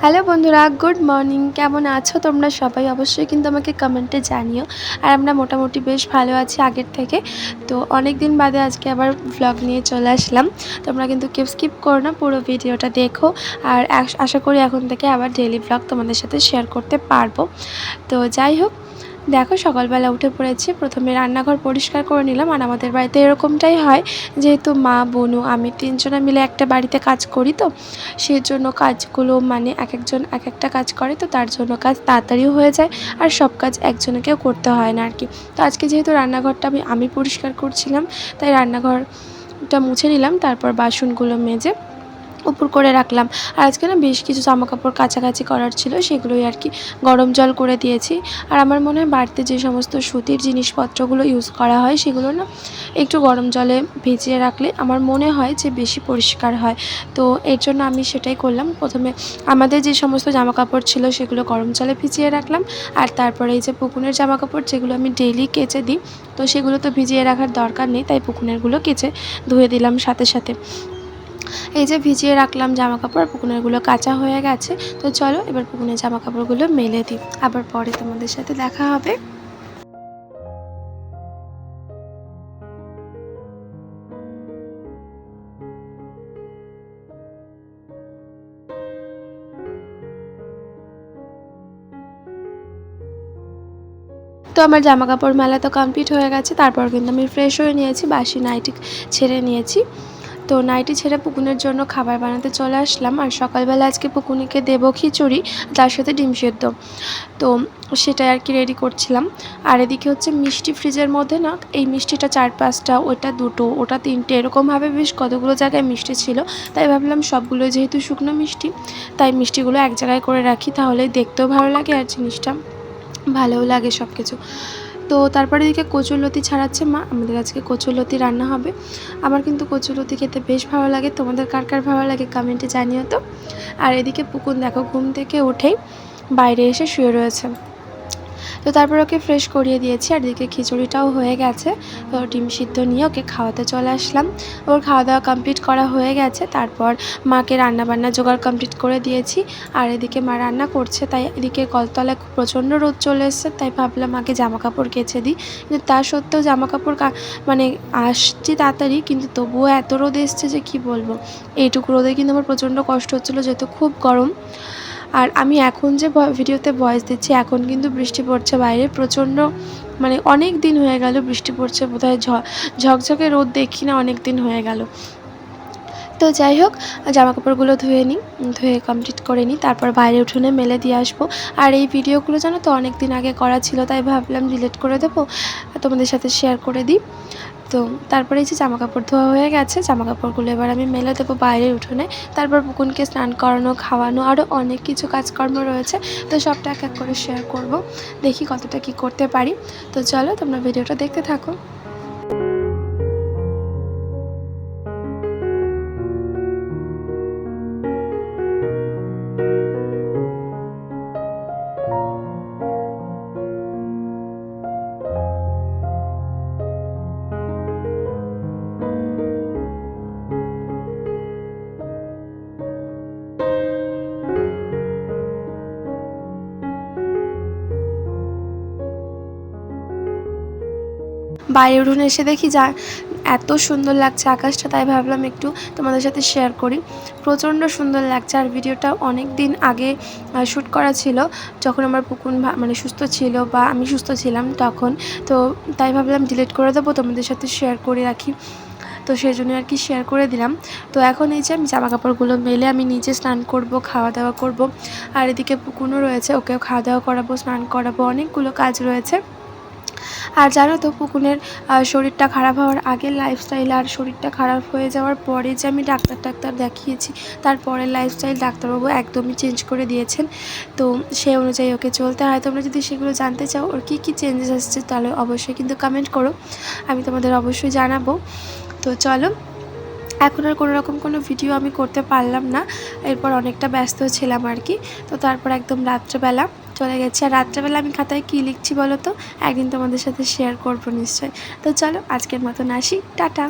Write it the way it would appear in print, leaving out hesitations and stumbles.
Hello বন্ধুরা, good morning. কেমন আছো তোমরা সবাই? অবশ্যই কিন্তু আমাকে কমেন্টে জানিও। আর আমরা মোটামুটি বেশ ভালো আছি আগের থেকে। তো অনেক দিন বাদে আজকে আবার ভ্লগ নিয়ে চলে আসলাম। তোমরা কিন্তু কেউ স্কিপ করো না, পুরো ভিডিওটা দেখো। আর আশা করি এখন থেকে আবার ডেইলি ভ্লগ তোমাদের সাথে শেয়ার করতে পারবো। তো যাই হোক, দেখো সকালবেলা উঠে পড়েছি। প্রথমে রান্নাঘর পরিষ্কার করে নিলাম। আর আমাদের বাড়িতে এরকমটাই হয়, যেহেতু মা, বোনু, আমি তিনজনে মিলে একটা বাড়িতে কাজ করি, তো সেই জন্য কাজগুলো মানে এক একজন এক একটা কাজ করে, তো তার জন্য কাজ তাড়াতাড়িও হয়ে যায় আর সব কাজ একজনকেও করতে হয় না আর কি। তো আজকে যেহেতু রান্নাঘরটা আমি পরিষ্কার করছিলাম, তাই রান্নাঘরটা মুছে নিলাম, তারপর বাসনগুলো মেজে উপর করে রাখলাম। আর আজকে না বেশ কিছু জামাকাপড় কাছাকাছি করার ছিল, সেগুলোই আর কি গরম জল করে দিয়েছি। আর আমার মনে হয় বাড়িতে যে সমস্ত সুতির জিনিসপত্রগুলো ইউজ করা হয়, সেগুলো না একটু গরম জলে ভিজিয়ে রাখলে আমার মনে হয় যে বেশি পরিষ্কার হয়। তো এর জন্য আমি সেটাই করলাম। প্রথমে আমাদের যে সমস্ত জামাকাপড় ছিল সেগুলো গরম জলে ভিজিয়ে রাখলাম। আর তারপরে এই যে পুকুনের জামাকাপড়, যেগুলো আমি ডেইলি কেচে দিই, তো সেগুলো তো ভিজিয়ে রাখার দরকার নেই, তাই পুকুনেরগুলো কেচে ধুয়ে দিলাম সাথে সাথে। এই যে ভিজিয়ে রাখলাম জামাকাপড়, পুকুনেরগুলো কাঁচা হয়ে গেছে। তো চলো এবার পুকুনের জামাকাপড়গুলো মেলে দিই, আবার পরে তোমাদের সাথে দেখা হবে। তো আমার জামাকাপড় মেলা তো কমপ্লিট হয়ে গেছে। তারপর কিন্তু আমি ফ্রেশ হয়ে নিয়েছি, বাসি নাইটি ছেড়ে নিয়েছি। তো নাইটি ছেড়ে পুকুনের জন্য খাবার বানাতে চলে আসলাম। আর সকালবেলা আজকে পুকুনিকে দেবো খিচুড়ি, তার সাথে ডিম সেদ্ধ। তো সেটাই আর কি রেডি করছিলাম। আর এদিকে হচ্ছে মিষ্টি ফ্রিজের মধ্যে না, এই মিষ্টিটা 4-5টা, ওটা 2টো, ওটা 3টে, এরকমভাবে বেশ কতগুলো জায়গায় মিষ্টি ছিল। তাই ভাবলাম সবগুলো যেহেতু শুকনো মিষ্টি, তাই মিষ্টিগুলো এক জায়গায় করে রাখি, তাহলে দেখতেও ভালো লাগে আর জিনিসটা ভালোও লাগে সব কিছু। তো তারপরে এদিকে কচুরলতি ছাড়াচ্ছে মা। আমাদের আজকে কচুরলতি রান্না হবে। আমার কিন্তু কচুরলতি খেতে বেশ ভালো লাগে। তোমাদের কার কার ভালো লাগে কমেন্টে জানিও তো। আর এদিকে পুকুন দেখো ঘুম থেকে উঠেই বাইরে এসে শুয়ে রয়েছে। তো তারপর ওকে ফ্রেশ করিয়ে দিয়েছি। আর এদিকে খিচুড়িটাও হয়ে গেছে। তো ডিম সিদ্ধ নিয়ে ওকে খাওয়াতে চলে আসলাম। ওর খাওয়া দাওয়া কমপ্লিট করা হয়ে গেছে। তারপর মাকে রান্নাবান্না জোগাড় কমপ্লিট করে দিয়েছি। আর এদিকে মা রান্না করছে, তাই এদিকে কলতলায় প্রচণ্ড রোদ চলে এসছে, তাই ভাবলাম মাকে জামাকাপড় কেচে দিই। কিন্তু তা সত্ত্বেও জামাকাপড় মানে আসছি তাড়াতাড়ি, কিন্তু তবুও এত রোদ এসছে যে কি বলবো। এইটুকু রোদে কিন্তু আমার প্রচণ্ড কষ্ট হচ্ছিলো, যেহেতু খুব গরম। আর আমি এখন যে ভিডিওতে ভয়েস দিচ্ছি, এখন কিন্তু বৃষ্টি পড়ছে বাইরে প্রচণ্ড, মানে অনেক দিন হয়ে গেল বৃষ্টি পড়ছে, বোধহয় ঝকঝকে রোদ দেখি না, অনেক দিন হয়ে গেল। তো যাই হোক, জামাকাপড়গুলো ধুয়ে কমপ্লিট করে নিই, তারপর বাইরে উঠোনে মেলে দিয়ে আসবো। আর এই ভিডিওগুলো জানো তো অনেক দিন আগে করা ছিল, তাই ভাবলাম ডিলিট করে দেবো, তোমাদের সাথে শেয়ার করে দিই। তো তারপরে এই যে জামাকাপড় ধোয়া হয়ে গেছে, জামাকাপড়গুলো এবার আমি মেলে দেবো বাইরের উঠোনে। তারপর পুকুনকে স্নান করানো, খাওয়ানো, আরও অনেক কিছু কাজকর্ম রয়েছে। তো সবটা এক এক করে শেয়ার করব, দেখি কতটা কি করতে পারি। তো চলো তোমরা ভিডিওটা দেখতে থাকো। বাইরে উঠোনে এসে দেখি যা এত সুন্দর লাগছে আকাশটা, তাই ভাবলাম একটু তোমাদের সাথে শেয়ার করি। প্রচণ্ড সুন্দর লাগছে। আর ভিডিওটা অনেক দিন আগে শ্যুট করা ছিল, যখন আমার পুকুন মানে সুস্থ ছিল বা আমি সুস্থ ছিলাম তখন। তো তাই ভাবলাম ডিলিট করে দেবো, তোমাদের সাথে শেয়ার করে রাখি। তো সেই জন্য আর কি শেয়ার করে দিলাম। তো এখন এই যে আমি জামাকাপড়গুলো মেলে আমি নিজে স্নান করব, খাওয়া দাওয়া করব। আর এদিকে পুকুনও রয়েছে, ওকেও খাওয়া দাওয়া করাবো, স্নান করাবো, অনেকগুলো কাজ রয়েছে। আর জানো তো পুকুনের শরীরটা খারাপ হওয়ার আগে লাইফস্টাইল, আর শরীরটা খারাপ হয়ে যাওয়ার পরে যে আমি ডাক্তার দেখিয়েছি, তারপরে লাইফস্টাইল ডাক্তারবাবু একদমই চেঞ্জ করে দিয়েছেন। তো সেই অনুযায়ী ওকে চলতে হয়। তোমরা যদি সেগুলো জানতে চাও ওর কী কী চেঞ্জেস আসছে, তাহলে অবশ্যই কিন্তু কমেন্ট করো, আমি তোমাদের অবশ্যই জানাবো। তো চলো, এখন আর কোনো ভিডিও আমি করতে পারলাম না, এরপর অনেকটা ব্যস্ত ছিলাম আর কি। তো তারপর একদম রাত্রেবেলা চলে গেছে। আর রাত্রেবেলা আমি খাতায় কী লিখছি বলো তো, একদিন তোমাদের সাথে শেয়ার করবো নিশ্চয়ই। তো চলো আজকের মতন আসি, টাটা।